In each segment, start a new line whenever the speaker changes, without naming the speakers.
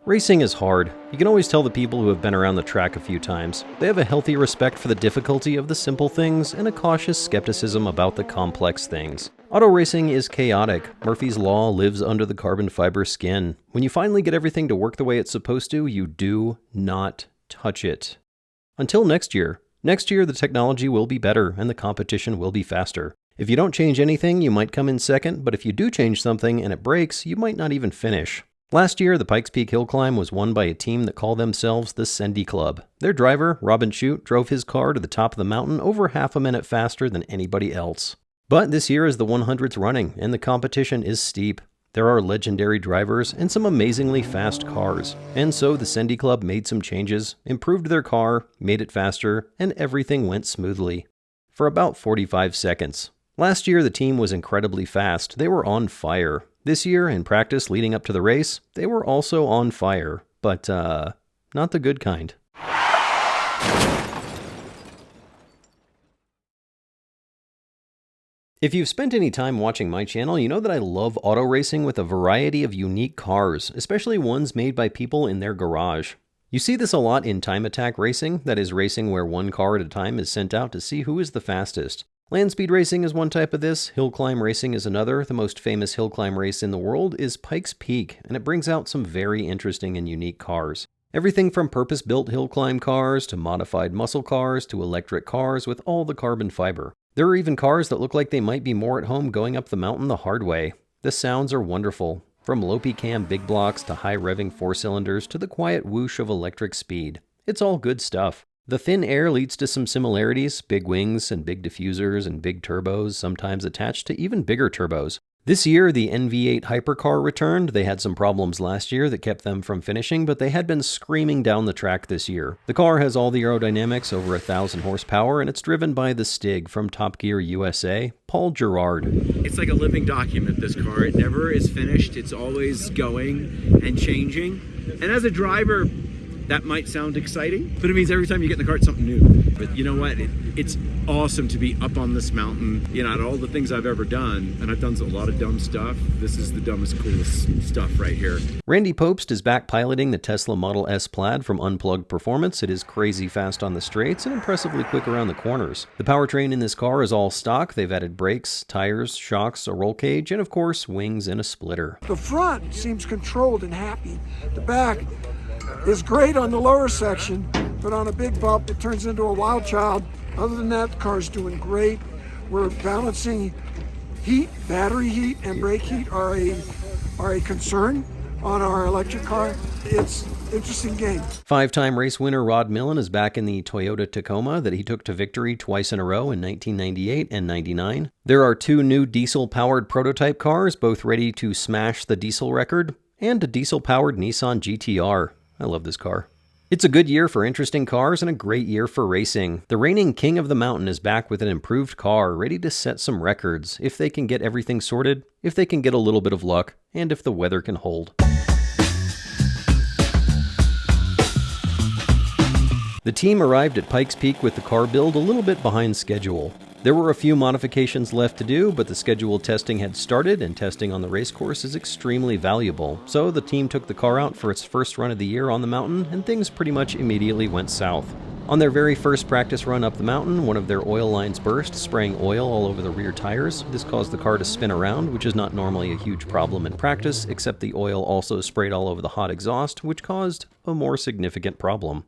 Racing is hard. You can always tell the people who have been around the track a few times. They have a healthy respect for the difficulty of the simple things and a cautious skepticism about the complex things. Auto racing is chaotic. Murphy's Law lives under the carbon fiber skin. When you finally get everything to work the way it's supposed to, you do not touch it. Until next year. Next year, the technology will be better and the competition will be faster. If you don't change anything, you might come in second, but if you do change something and it breaks, you might not even finish. Last year, the Pikes Peak Hill Climb was won by a team that call themselves the Sendy Club. Their driver, Shute, drove his car to the top of the mountain over half a minute faster than anybody else. But this year is the 100th running, and the competition is steep. There are legendary drivers and some amazingly fast cars. And so the Sendy Club made some changes, improved their car, made it faster, and everything went smoothly. For about 45 seconds. Last year, the team was incredibly fast. They were on fire. This year, in practice leading up to the race, they were also on fire, but not the good kind. If you've spent any time watching my channel, you know that I love auto racing with a variety of unique cars, especially ones made by people in their garage. You see this a lot in time attack racing, that is racing where one car at a time is sent out to see who is the fastest. Land speed racing is one type of this, hill climb racing is another. The most famous hill climb race in the world is Pikes Peak, and it brings out some very interesting and unique cars. Everything from purpose-built hill climb cars to modified muscle cars to electric cars with all the carbon fiber. There are even cars that look like they might be more at home going up the mountain the hard way. The sounds are wonderful, from low-P cam big blocks to high-revving four-cylinders to the quiet whoosh of electric speed. It's all good stuff. The thin air leads to some similarities, big wings and big diffusers and big turbos, sometimes attached to even bigger turbos. This year, the NV8 hypercar returned. They had some problems last year that kept them from finishing, but they had been screaming down the track this year. The car has all the aerodynamics, over 1,000 horsepower, and it's driven by the Stig from Top Gear USA, Paul Gerard.
It's like a living document, this car. It never is finished. It's always going and changing. And as a driver, that might sound exciting, but it means every time you get in the car, it's something new. But you know what? It's awesome to be up on this mountain. You know, out of all the things I've ever done, and I've done a lot of dumb stuff, this is the dumbest, coolest stuff right here.
Randy Popst is back piloting the Tesla Model S Plaid from Unplugged Performance. It is crazy fast on the straights and impressively quick around the corners. The powertrain in this car is all stock. They've added brakes, tires, shocks, a roll cage, and of course, wings and a splitter.
The front seems controlled and happy. The back is great on the lower section, but on a big bump, it turns into a wild child. Other than that, the car's doing great. We're balancing heat, battery heat, and brake heat are a concern on our electric car. It's an interesting game.
Five-time race winner Rod Millen is back in the Toyota Tacoma that he took to victory twice in a row in 1998 and 99. There are two new diesel-powered prototype cars, both ready to smash the diesel record, and a diesel-powered Nissan GT-R. I love this car. It's a good year for interesting cars and a great year for racing. The reigning king of the mountain is back with an improved car, ready to set some records, if they can get everything sorted, if they can get a little bit of luck, and if the weather can hold. The team arrived at Pikes Peak with the car build a little bit behind schedule. There were a few modifications left to do, but the scheduled testing had started, and testing on the racecourse is extremely valuable. So the team took the car out for its first run of the year on the mountain, and things pretty much immediately went south. On their very first practice run up the mountain, one of their oil lines burst, spraying oil all over the rear tires. This caused the car to spin around, which is not normally a huge problem in practice, except the oil also sprayed all over the hot exhaust, which caused a more significant problem.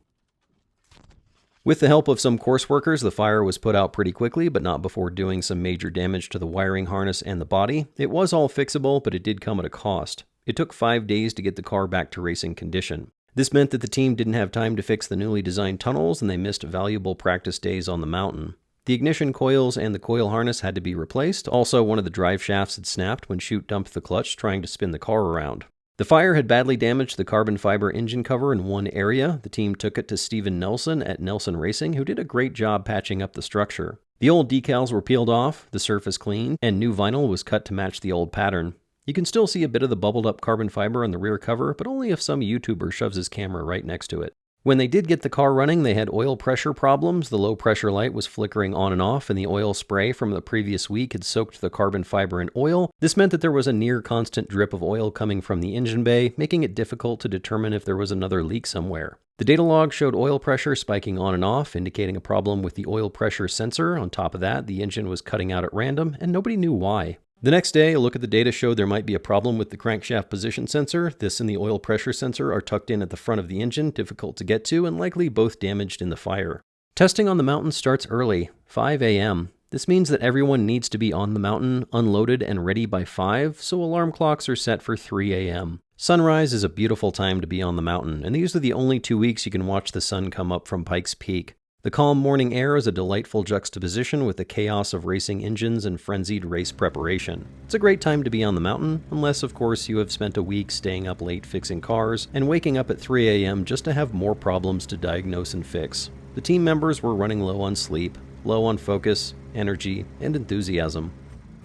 With the help of some course workers, the fire was put out pretty quickly, but not before doing some major damage to the wiring harness and the body. It was all fixable, but it did come at a cost. It took 5 days to get the car back to racing condition. This meant that the team didn't have time to fix the newly designed tunnels, and they missed valuable practice days on the mountain. The ignition coils and the coil harness had to be replaced. Also, one of the drive shafts had snapped when Shute dumped the clutch trying to spin the car around. The fire had badly damaged the carbon fiber engine cover in one area. The team took it to Steven Nelson at Nelson Racing, who did a great job patching up the structure. The old decals were peeled off, the surface cleaned, and new vinyl was cut to match the old pattern. You can still see a bit of the bubbled up carbon fiber on the rear cover, but only if some YouTuber shoves his camera right next to it. When they did get the car running, they had oil pressure problems. The low pressure light was flickering on and off, and the oil spray from the previous week had soaked the carbon fiber in oil. This meant that there was a near constant drip of oil coming from the engine bay, making it difficult to determine if there was another leak somewhere. The data log showed oil pressure spiking on and off, indicating a problem with the oil pressure sensor. On top of that, the engine was cutting out at random, and nobody knew why. The next day, a look at the data showed there might be a problem with the crankshaft position sensor. This and the oil pressure sensor are tucked in at the front of the engine, difficult to get to, and likely both damaged in the fire. Testing on the mountain starts early, 5 a.m. This means that everyone needs to be on the mountain, unloaded and ready by 5, so alarm clocks are set for 3 a.m. Sunrise is a beautiful time to be on the mountain, and these are the only 2 weeks you can watch the sun come up from Pikes Peak. The calm morning air is a delightful juxtaposition with the chaos of racing engines and frenzied race preparation. It's a great time to be on the mountain, unless of course you have spent a week staying up late fixing cars and waking up at 3 a.m. just to have more problems to diagnose and fix. The team members were running low on sleep, low on focus, energy, and enthusiasm.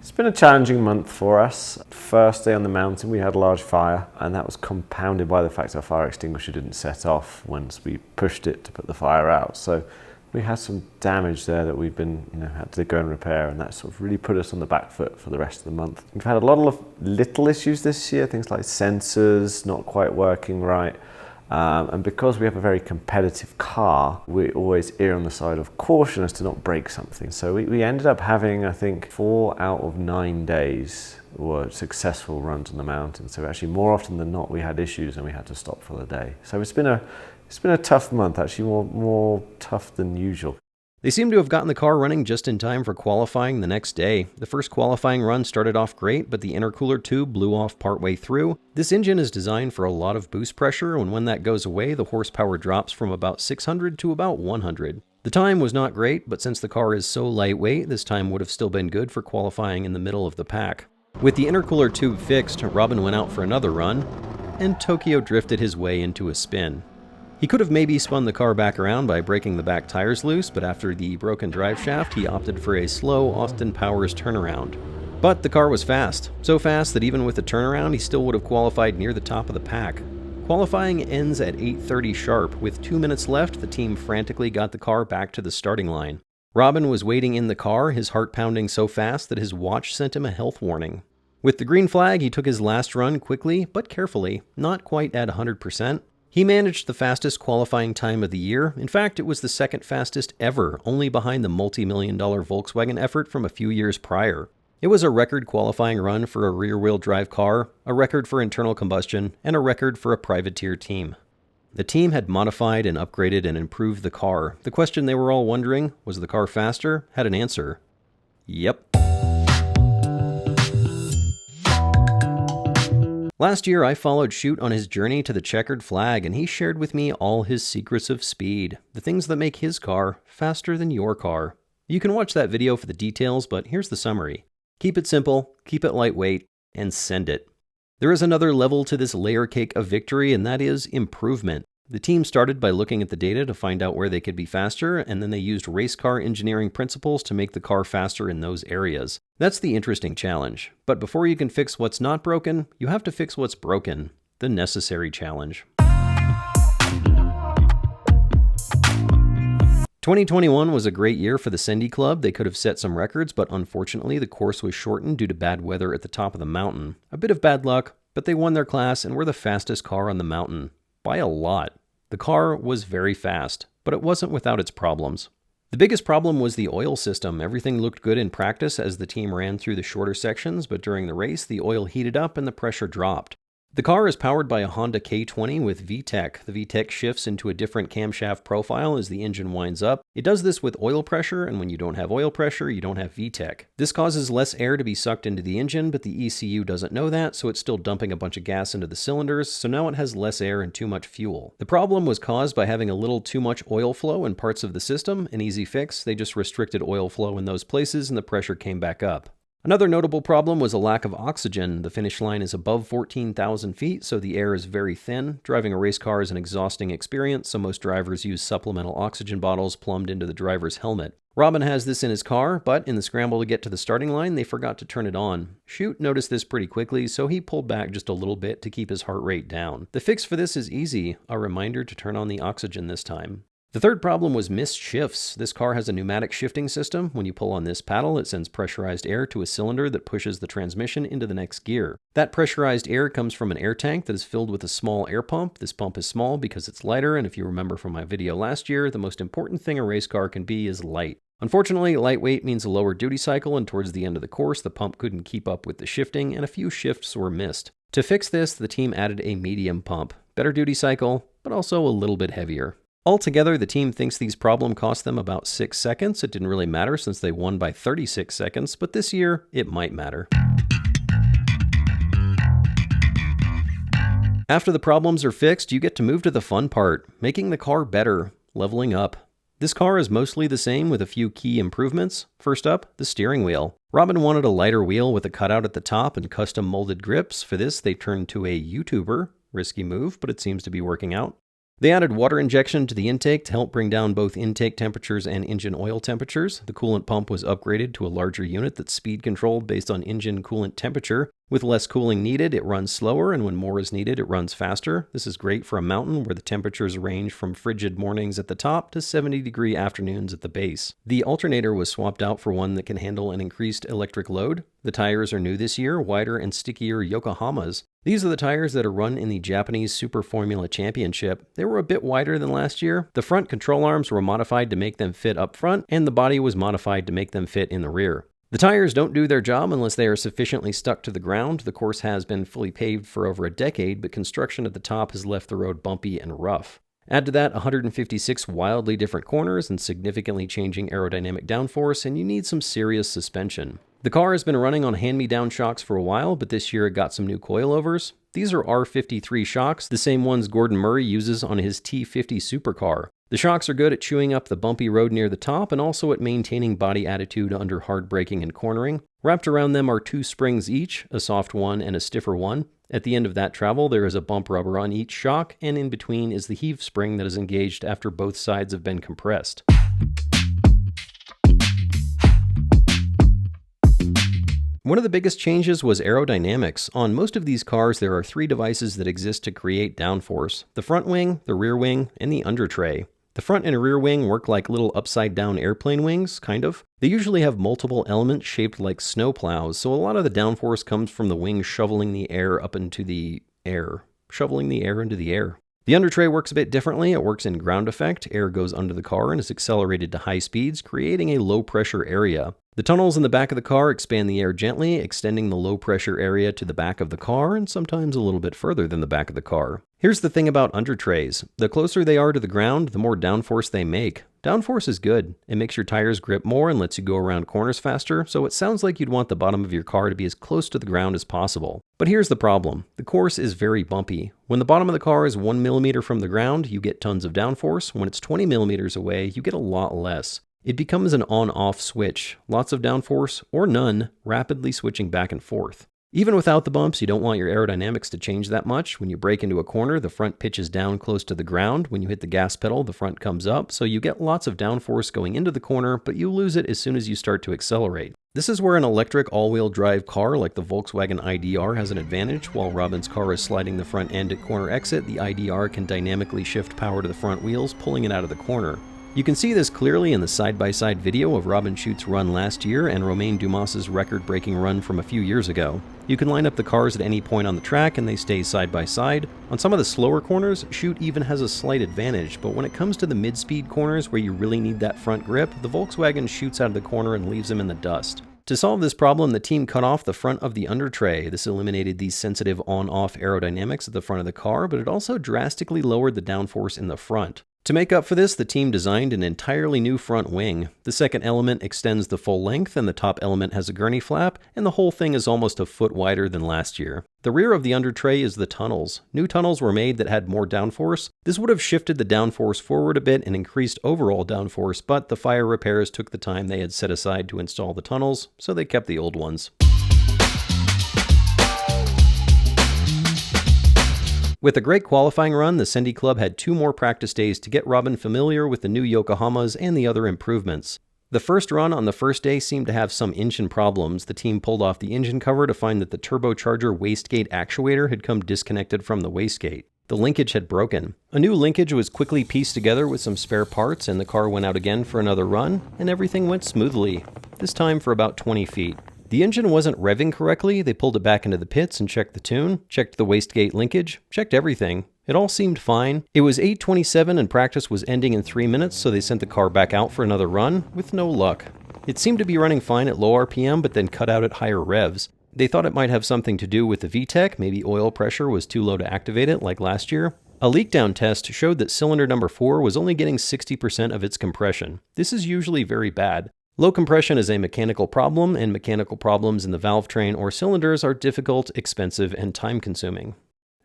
It's been a challenging month for us. First day on the mountain we had a large fire, and that was compounded by the fact our fire extinguisher didn't set off once we pushed it to put the fire out. So we had some damage there that we've been, had to go and repair, and that sort of really put us on the back foot for the rest of the month. We've had a lot of little issues this year, things like sensors not quite working right. And because we have a very competitive car, we always err on the side of caution as to not break something. So we ended up having, I think, 4 out of 9 days were successful runs on the mountain. So actually more often than not we had issues and we had to stop for the day. So it's been a tough month, actually more tough than usual.
They seem to have gotten the car running just in time for qualifying the next day. The first qualifying run started off great, but the intercooler tube blew off partway through. This engine is designed for a lot of boost pressure, and when that goes away, the horsepower drops from about 600 to about 100. The time was not great, but since the car is so lightweight, this time would have still been good for qualifying in the middle of the pack. With the intercooler tube fixed, Robin went out for another run, and Tokyo drifted his way into a spin. He could have maybe spun the car back around by breaking the back tires loose, but after the broken drive shaft, he opted for a slow Austin Powers turnaround. But the car was fast, so fast that even with the turnaround, he still would have qualified near the top of the pack. Qualifying ends at 8:30 sharp. With 2 minutes left, the team frantically got the car back to the starting line. Robin was waiting in the car, his heart pounding so fast that his watch sent him a health warning. With the green flag, he took his last run quickly, but carefully, not quite at 100%. He managed the fastest qualifying time of the year. In fact, it was the second fastest ever, only behind the multi-million-dollar Volkswagen effort from a few years prior. It was a record qualifying run for a rear-wheel drive car, a record for internal combustion, and a record for a privateer team. The team had modified and upgraded and improved the car. The question they were all wondering, was the car faster, had an answer. Yep. Last year, I followed Shute on his journey to the checkered flag, and he shared with me all his secrets of speed, the things that make his car faster than your car. You can watch that video for the details, but here's the summary. Keep it simple, keep it lightweight, and send it. There is another level to this layer cake of victory, and that is improvement. The team started by looking at the data to find out where they could be faster, and then they used race car engineering principles to make the car faster in those areas. That's the interesting challenge. But before you can fix what's not broken, you have to fix what's broken. The necessary challenge. 2021 was a great year for the Sendy Club. They could have set some records, but unfortunately the course was shortened due to bad weather at the top of the mountain. A bit of bad luck, but they won their class and were the fastest car on the mountain. By a lot. The car was very fast, but it wasn't without its problems. The biggest problem was the oil system. Everything looked good in practice as the team ran through the shorter sections, but during the race, the oil heated up and the pressure dropped. The car is powered by a Honda K20 with VTEC. The VTEC shifts into a different camshaft profile as the engine winds up. It does this with oil pressure, and when you don't have oil pressure, you don't have VTEC. This causes less air to be sucked into the engine, but the ECU doesn't know that, so it's still dumping a bunch of gas into the cylinders, so now it has less air and too much fuel. The problem was caused by having a little too much oil flow in parts of the system. An easy fix, they just restricted oil flow in those places and the pressure came back up. Another notable problem was a lack of oxygen. The finish line is above 14,000 feet, so the air is very thin. Driving a race car is an exhausting experience, so most drivers use supplemental oxygen bottles plumbed into the driver's helmet. Robin has this in his car, but in the scramble to get to the starting line, they forgot to turn it on. Shute noticed this pretty quickly, so he pulled back just a little bit to keep his heart rate down. The fix for this is easy, a reminder to turn on the oxygen this time. The third problem was missed shifts. This car has a pneumatic shifting system. When you pull on this paddle, it sends pressurized air to a cylinder that pushes the transmission into the next gear. That pressurized air comes from an air tank that is filled with a small air pump. This pump is small because it's lighter, and if you remember from my video last year, the most important thing a race car can be is light. Unfortunately, lightweight means a lower duty cycle, and towards the end of the course, the pump couldn't keep up with the shifting, and a few shifts were missed. To fix this, the team added a medium pump. Better duty cycle, but also a little bit heavier. Altogether, the team thinks these problems cost them about 6 seconds. It didn't really matter since they won by 36 seconds, but this year, it might matter. After the problems are fixed, you get to move to the fun part, making the car better, leveling up. This car is mostly the same with a few key improvements. First up, the steering wheel. Robin wanted a lighter wheel with a cutout at the top and custom molded grips. For this, they turned to a YouTuber. Risky move, but it seems to be working out. They added water injection to the intake to help bring down both intake temperatures and engine oil temperatures. The coolant pump was upgraded to a larger unit that's speed controlled based on engine coolant temperature. With less cooling needed, it runs slower, and when more is needed, it runs faster. This is great for a mountain where the temperatures range from frigid mornings at the top to 70-degree afternoons at the base. The alternator was swapped out for one that can handle an increased electric load. The tires are new this year, wider and stickier Yokohamas. These are the tires that are run in the Japanese Super Formula Championship. They were a bit wider than last year. The front control arms were modified to make them fit up front, and the body was modified to make them fit in the rear. The tires don't do their job unless they are sufficiently stuck to the ground. The course has been fully paved for over a decade, but construction at the top has left the road bumpy and rough. Add to that 156 wildly different corners and significantly changing aerodynamic downforce, and you need some serious suspension. The car has been running on hand-me-down shocks for a while, but this year it got some new coilovers. These are R53 shocks, the same ones Gordon Murray uses on his T50 supercar. The shocks are good at chewing up the bumpy road near the top and also at maintaining body attitude under hard braking and cornering. Wrapped around them are 2 springs each, a soft one and a stiffer one. At the end of that travel, there is a bump rubber on each shock, and in between is the heave spring that is engaged after both sides have been compressed. One of the biggest changes was aerodynamics. On most of these cars, there are 3 devices that exist to create downforce: the front wing, the rear wing, and the under tray. The front and rear wing work like little upside-down airplane wings, kind of. They usually have multiple elements shaped like snow plows, so a lot of the downforce comes from the wing shoveling the air up into the air. Shoveling the air into the air. The under tray works a bit differently. It works in ground effect. Air goes under the car and is accelerated to high speeds, creating a low-pressure area. The tunnels in the back of the car expand the air gently, extending the low-pressure area to the back of the car and sometimes a little bit further than the back of the car. Here's the thing about under trays. The closer they are to the ground, the more downforce they make. Downforce is good. It makes your tires grip more and lets you go around corners faster, so it sounds like you'd want the bottom of your car to be as close to the ground as possible. But here's the problem. The course is very bumpy. When the bottom of the car is 1 millimeter from the ground, you get tons of downforce. When it's 20 millimeters away, you get a lot less. It becomes an on-off switch. Lots of downforce, or none, rapidly switching back and forth. Even without the bumps, you don't want your aerodynamics to change that much. When you brake into a corner, the front pitches down close to the ground. When you hit the gas pedal, the front comes up, so you get lots of downforce going into the corner, but you lose it as soon as you start to accelerate. This is where an electric all-wheel drive car like the Volkswagen IDR has an advantage. While Robin's car is sliding the front end at corner exit, the IDR can dynamically shift power to the front wheels, pulling it out of the corner. You can see this clearly in the side-by-side video of Robin Schute's run last year and Romain Dumas's record-breaking run from a few years ago. You can line up the cars at any point on the track and they stay side by side. On some of the slower corners, Shute even has a slight advantage, but when it comes to the mid-speed corners where you really need that front grip, the Volkswagen shoots out of the corner and leaves him in the dust. To solve this problem, the team cut off the front of the under tray. This eliminated the sensitive on-off aerodynamics at the front of the car, but it also drastically lowered the downforce in the front. To make up for this, the team designed an entirely new front wing. The second element extends the full length, and the top element has a gurney flap, and the whole thing is almost a foot wider than last year. The rear of the under tray is the tunnels. New tunnels were made that had more downforce. This would have shifted the downforce forward a bit and increased overall downforce, but the fire repairs took the time they had set aside to install the tunnels, so they kept the old ones. With a great qualifying run, the Sendy Club had 2 more practice days to get Robin familiar with the new Yokohamas and the other improvements. The first run on the first day seemed to have some engine problems. The team pulled off the engine cover to find that the turbocharger wastegate actuator had come disconnected from the wastegate. The linkage had broken. A new linkage was quickly pieced together with some spare parts, and the car went out again for another run, and everything went smoothly, this time for about 20 feet. The engine wasn't revving correctly. They pulled it back into the pits and checked the tune, checked the wastegate linkage, checked everything. It all seemed fine. It was 8:27 and practice was ending in 3 minutes, so they sent the car back out for another run, with no luck. It seemed to be running fine at low RPM, but then cut out at higher revs. They thought it might have something to do with the VTEC, maybe oil pressure was too low to activate it, like last year. A leak-down test showed that cylinder number 4 was only getting 60% of its compression. This is usually very bad. Low compression is a mechanical problem, and mechanical problems in the valve train or cylinders are difficult, expensive, and time-consuming.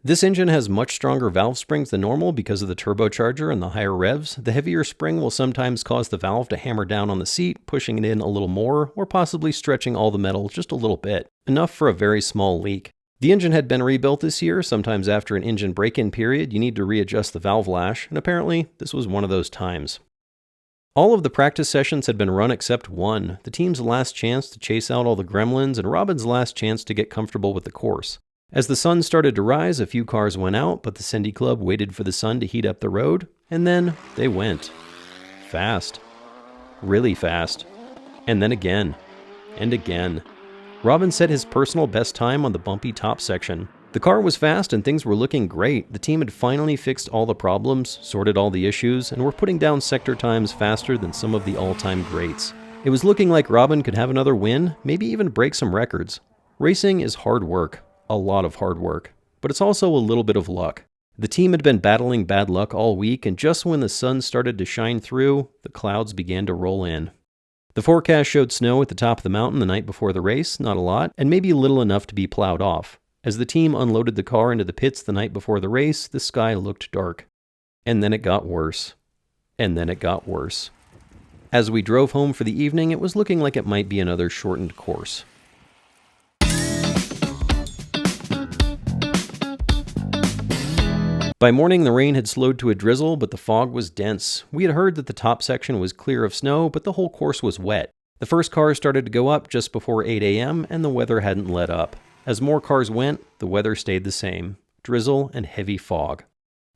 This engine has much stronger valve springs than normal because of the turbocharger and the higher revs. The heavier spring will sometimes cause the valve to hammer down on the seat, pushing it in a little more, or possibly stretching all the metal just a little bit, enough for a very small leak. The engine had been rebuilt this year. Sometimes after an engine break-in period, you need to readjust the valve lash, and apparently this was one of those times. All of the practice sessions had been run except one, the team's last chance to chase out all the gremlins and Robin's last chance to get comfortable with the course. As the sun started to rise, a few cars went out, but the Sendy Club waited for the sun to heat up the road, and then they went. Fast. Really fast. And then again. And again. Robin set his personal best time on the bumpy top section. The car was fast and things were looking great. The team had finally fixed all the problems, sorted all the issues, and were putting down sector times faster than some of the all-time greats. It was looking like Robin could have another win, maybe even break some records. Racing is hard work. A lot of hard work. But it's also a little bit of luck. The team had been battling bad luck all week, and just when the sun started to shine through, the clouds began to roll in. The forecast showed snow at the top of the mountain the night before the race, not a lot, and maybe little enough to be plowed off. As the team unloaded the car into the pits the night before the race, the sky looked dark. And then it got worse. And then it got worse. As we drove home for the evening, it was looking like it might be another shortened course. By morning, the rain had slowed to a drizzle, but the fog was dense. We had heard that the top section was clear of snow, but the whole course was wet. The first cars started to go up just before 8 a.m., and the weather hadn't let up. As more cars went, the weather stayed the same. Drizzle and heavy fog.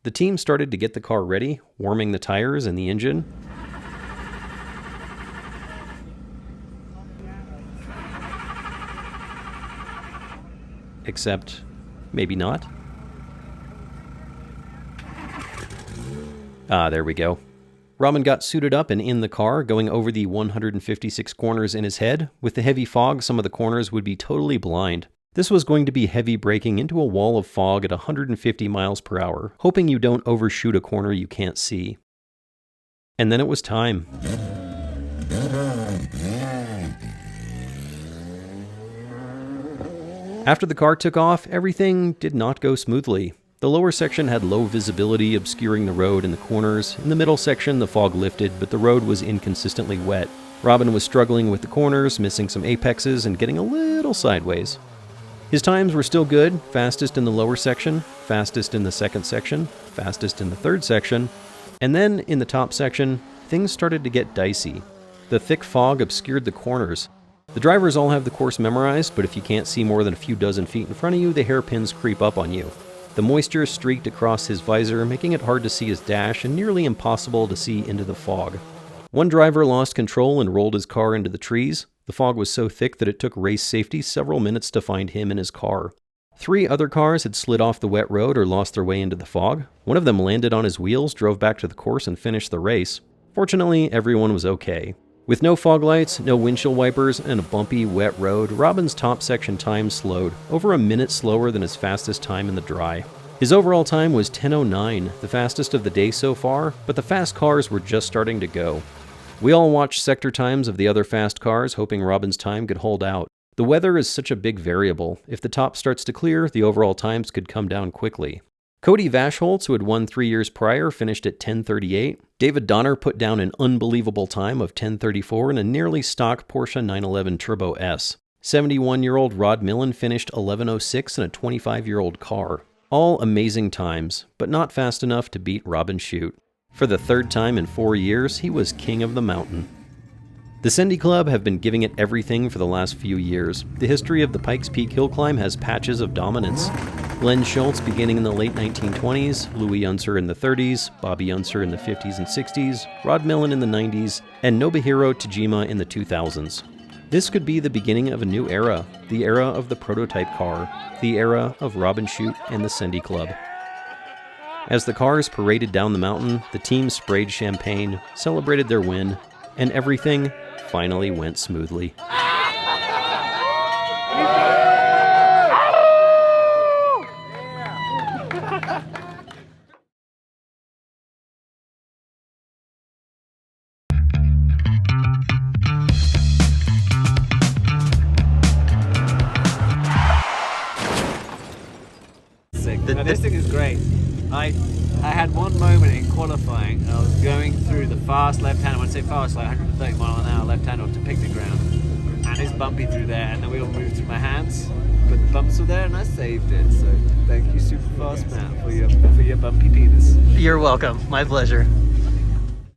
The team started to get the car ready, warming the tires and the engine. Except, maybe not. There we go. Robin got suited up and in the car, going over the 156 corners in his head. With the heavy fog, some of the corners would be totally blind. This was going to be heavy braking into a wall of fog at 150 miles per hour, hoping you don't overshoot a corner you can't see. And then it was time. After the car took off, everything did not go smoothly. The lower section had low visibility, obscuring the road in the corners. In the middle section, the fog lifted, but the road was inconsistently wet. Robin was struggling with the corners, missing some apexes, and getting a little sideways. His times were still good, fastest in the lower section, fastest in the second section, fastest in the third section, and then in the top section, things started to get dicey. The thick fog obscured the corners. The drivers all have the course memorized, but if you can't see more than a few dozen feet in front of you, the hairpins creep up on you. The moisture streaked across his visor, making it hard to see his dash and nearly impossible to see into the fog. One driver lost control and rolled his car into the trees. The fog was so thick that it took race safety several minutes to find him and his car. 3 other cars had slid off the wet road or lost their way into the fog. One of them landed on his wheels, drove back to the course, and finished the race. Fortunately, everyone was okay. With no fog lights, no windshield wipers, and a bumpy, wet road, Robin's top section time slowed, over a minute slower than his fastest time in the dry. His overall time was 10:09, the fastest of the day so far, but the fast cars were just starting to go. We all watched sector times of the other fast cars, hoping Robin's time could hold out. The weather is such a big variable. If the top starts to clear, the overall times could come down quickly. Cody Vashholtz, who had won 3 years prior, finished at 10:38. David Donner put down an unbelievable time of 10:34 in a nearly stock Porsche 911 Turbo S. 71-year-old Rod Millen finished 11:06 in a 25-year-old car. All amazing times, but not fast enough to beat Robin Shute. For the third time in 4 years, he was king of the mountain. The The Sendy Club have been giving it everything for the last few years. The history of the Pikes Peak Hill Climb has patches of dominance. Glenn Schultz beginning in the late 1920s, Louis Unser in the 30s, Bobby Unser in the 50s and 60s, Rod Millen in the 90s, and Nobuhiro Tajima in the 2000s. This could be the beginning of a new era, the era of the prototype car, the era of Robin Shute and the Sendy Club. As the cars paraded down the mountain, the team sprayed champagne, celebrated their win, and everything finally went smoothly.
Now, this thing is great. I had one moment in qualifying. I was going through the fast left-hand, when I say fast, like 130 mile an hour left-hand onto picnic ground, and it's bumpy through there, and the wheel moved through my hands, but the bumps were there, and I saved it. So thank you, Superfast Matt, for your bumpy penis.
You're welcome. My pleasure.